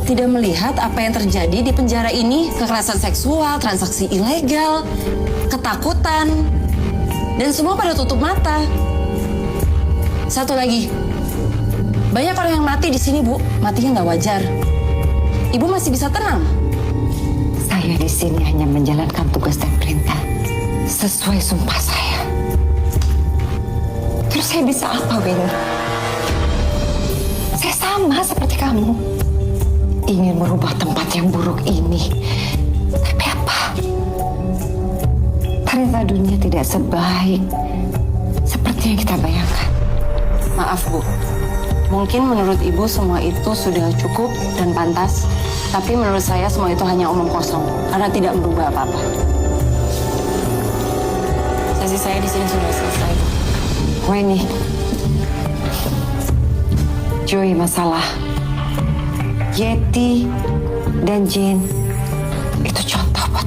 tidak melihat apa yang terjadi di penjara ini? Kekerasan seksual, transaksi ilegal, ketakutan, dan semua pada tutup mata. Satu lagi, banyak orang yang mati di sini, Bu. Matinya nggak wajar. Ibu masih bisa tenang. Saya di sini hanya menjalankan tugas dan perintah sesuai sumpah saya. Terus saya bisa apa, Winnie? Saya sama seperti kamu. Ingin merubah tempat yang buruk ini. Tapi apa? Ternyata dunia tidak sebaik seperti yang kita bayangkan. Maaf, Bu. Mungkin menurut Ibu semua itu sudah cukup dan pantas. Tapi menurut saya semua itu hanya omong kosong. Karena tidak merubah apa-apa. Sesi saya di sini sudah selesai, Bu. Winnie, Joey masalah. Yeti dan Jane itu contoh buat